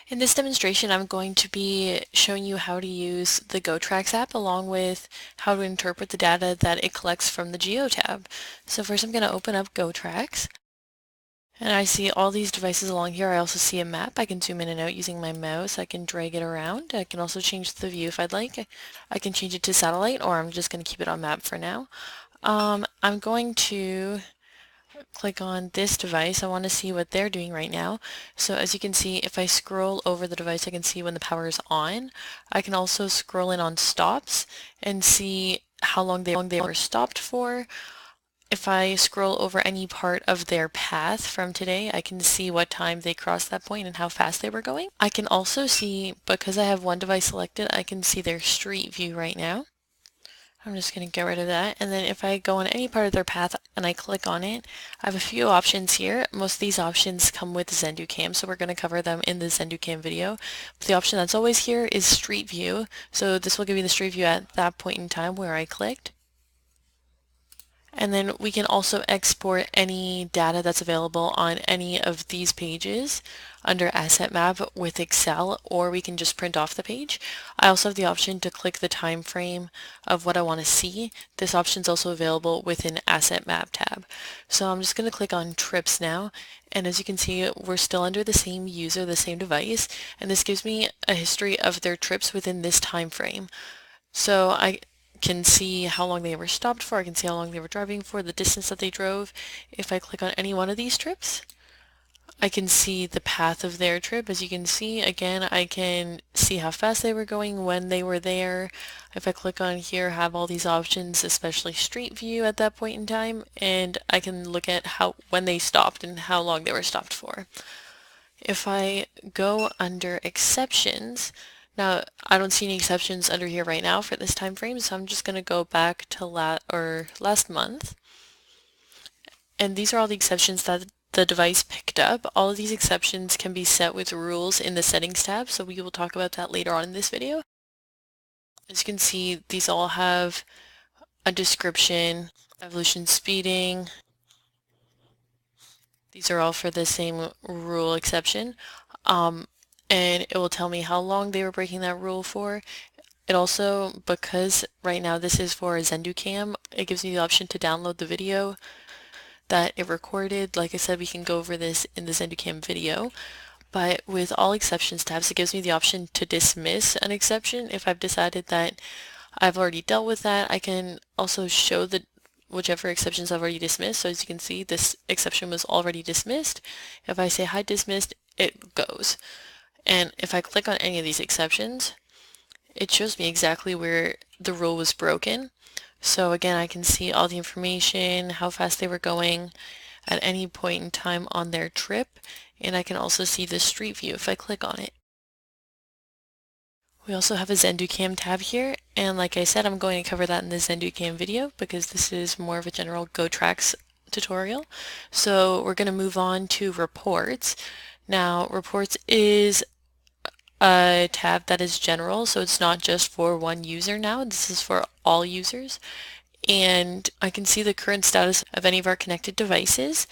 In this demonstration, I'm going to be showing you how to use the GoTrax app along with how to interpret the data that it collects from the Geo tab. So first I'm going to open up GoTrax, and I see all these devices along here. I also see a map. I can zoom in and out using my mouse. I can drag it around. I can also change the view if I'd like. I can change it to satellite, or I'm just going to keep it on map for now. I'm going to click on this device. I want to see what they're doing right now. So as you can see, if I scroll over the device, I can see when the power is on. I can also scroll in on stops and see how long they were stopped for. If I scroll over any part of their path from today, I can see what time they crossed that point and how fast they were going. I can also see, because I have one device selected, I can see their street view right now. I'm just going to get rid of that, and then if I go on any part of their path and I click on it, I have a few options here. Most of these options come with ZenduCAM, so we're going to cover them in the ZenduCAM video. But the option that's always here is Street View, so this will give you the Street View at that point in time where I clicked. And then we can also export any data that's available on any of these pages under Asset Map with Excel, or we can just print off the page. I also have the option to click the time frame of what I want to see. This option is also available within Asset Map tab. So I'm just going to click on Trips now, and as you can see, we're still under the same user, the same device, and this gives me a history of their trips within this time frame. So I can see how long they were stopped for, I can see how long they were driving for, the distance that they drove. If I click on any one of these trips, I can see the path of their trip. As you can see, again, I can see how fast they were going, when they were there. If I click on here, I have all these options, especially Street View at that point in time, and I can look at when they stopped and how long they were stopped for. If I go under exceptions, now I don't see any exceptions under here right now for this time frame, so I'm just going to go back to last month. And these are all the exceptions that the device picked up. All of these exceptions can be set with rules in the settings tab, so we will talk about that later on in this video. As you can see, these all have a description, evolution speeding. These are all for the same rule exception. And it will tell me how long they were breaking that rule for. It also, because right now this is for ZenduCAM, it gives me the option to download the video that it recorded. Like I said, we can go over this in the ZenduCAM video, but with all exceptions tabs, it gives me the option to dismiss an exception. If I've decided that I've already dealt with that, I can also show whichever exceptions I've already dismissed. So as you can see, this exception was already dismissed. If I say hi dismissed, it goes. And if I click on any of these exceptions, it shows me exactly where the rule was broken. So again, I can see all the information, how fast they were going at any point in time on their trip, and I can also see the street view if I click on it. We also have a ZenduCAM tab here, and like I said, I'm going to cover that in the ZenduCAM video because this is more of a general GoTrax tutorial. So we're going to move on to reports. Now, reports is a tab that is general, so it's not just for one user now. This is for all users. And I can see the current status of any of our connected devices.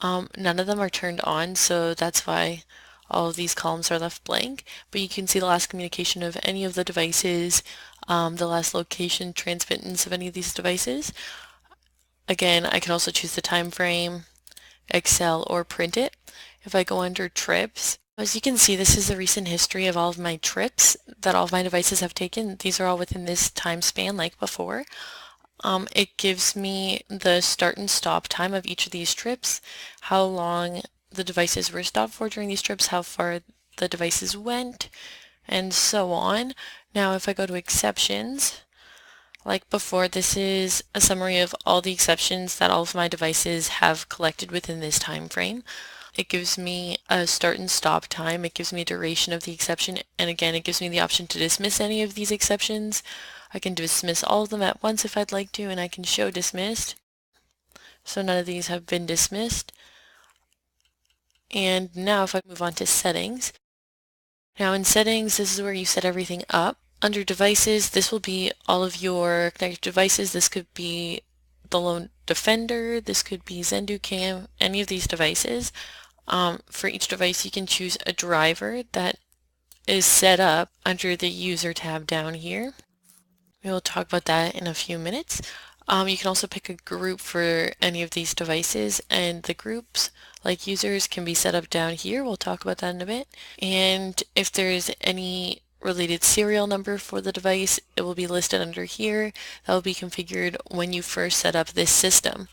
None of them are turned on, so that's why all of these columns are left blank. But you can see the last communication of any of the devices, the last location transmittance of any of these devices. Again, I can also choose the time frame, Excel, or print it. If I go under trips, as you can see, this is the recent history of all of my trips that all of my devices have taken. These are all within this time span like before. It gives me the start and stop time of each of these trips, how long the devices were stopped for during these trips, how far the devices went, and so on. Now if I go to exceptions, like before, this is a summary of all the exceptions that all of my devices have collected within this time frame. It gives me a start and stop time, it gives me a duration of the exception, and again it gives me the option to dismiss any of these exceptions. I can dismiss all of them at once if I'd like to, and I can show dismissed. So none of these have been dismissed. And now if I move on to settings. Now in settings, this is where you set everything up. Under devices, this will be all of your connected devices. This could be the Lone Defender, this could be ZenduCAM, any of these devices. For each device, you can choose a driver that is set up under the user tab down here. We will talk about that in a few minutes. You can also pick a group for any of these devices, and the groups, like users, can be set up down here. We'll talk about that in a bit. And if there's any related serial number for the device, it will be listed under here. That will be configured when you first set up this system.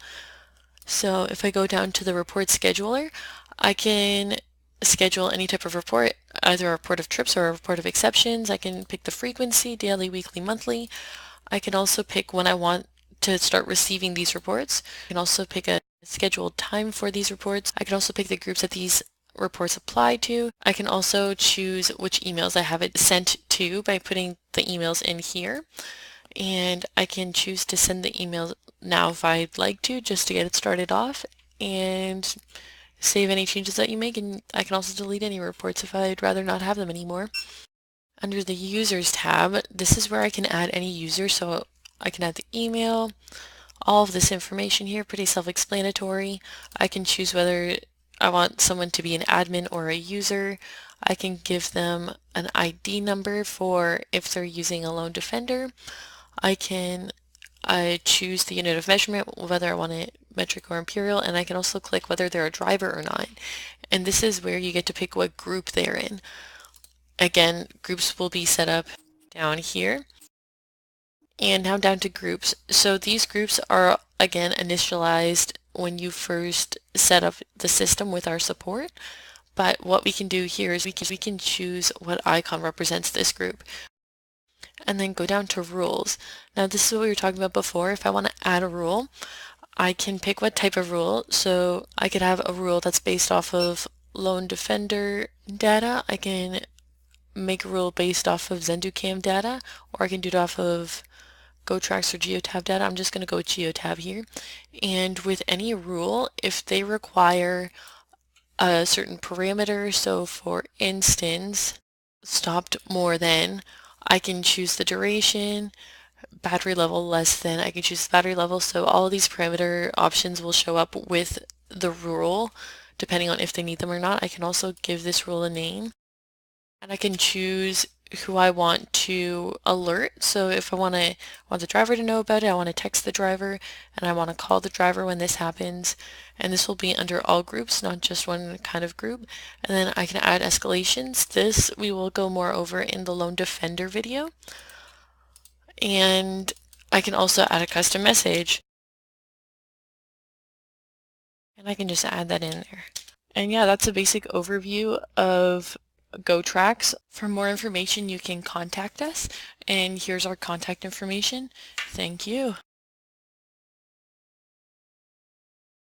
So if I go down to the report scheduler, I can schedule any type of report, either a report of trips or a report of exceptions. I can pick the frequency, daily, weekly, monthly. I can also pick when I want to start receiving these reports. I can also pick a scheduled time for these reports. I can also pick the groups that these reports apply to. I can also choose which emails I have it sent to by putting the emails in here. And I can choose to send the email now if I'd like to, just to get it started off, and save any changes that you make, and I can also delete any reports if I'd rather not have them anymore. Under the Users tab, this is where I can add any user, so I can add the email, all of this information here, pretty self-explanatory. I can choose whether I want someone to be an admin or a user. I can give them an ID number for if they're using a lone defender. I can choose the unit of measurement, whether I want it metric or imperial, and I can also click whether they're a driver or not. And this is where you get to pick what group they're in. Again, groups will be set up down here. And now down to groups. So these groups are, again, initialized when you first set up the system with our support. But what we can do here is we can choose what icon represents this group. And then go down to rules. Now this is what we were talking about before. If I want to add a rule, I can pick what type of rule. So I could have a rule that's based off of lone defender data. I can make a rule based off of ZenduCAM data, or I can do it off of GoTrax or GeoTab data. I'm just going to go with GeoTab here. And with any rule, if they require a certain parameter, so for instance, stopped more than, I can choose the duration, battery level less than, I can choose the battery level, so all of these parameter options will show up with the rule depending on if they need them or not. I can also give this rule a name, and I can choose who I want to alert. So if I want the driver to know about it, I want to text the driver, and I want to call the driver when this happens. And this will be under all groups, not just one kind of group. And then I can add escalations. This we will go more over in the lone defender video. And I can also add a custom message. And I can just add that in there. And yeah, that's a basic overview of GoTrax. For more information, you can contact us, and here's our contact information. Thank you.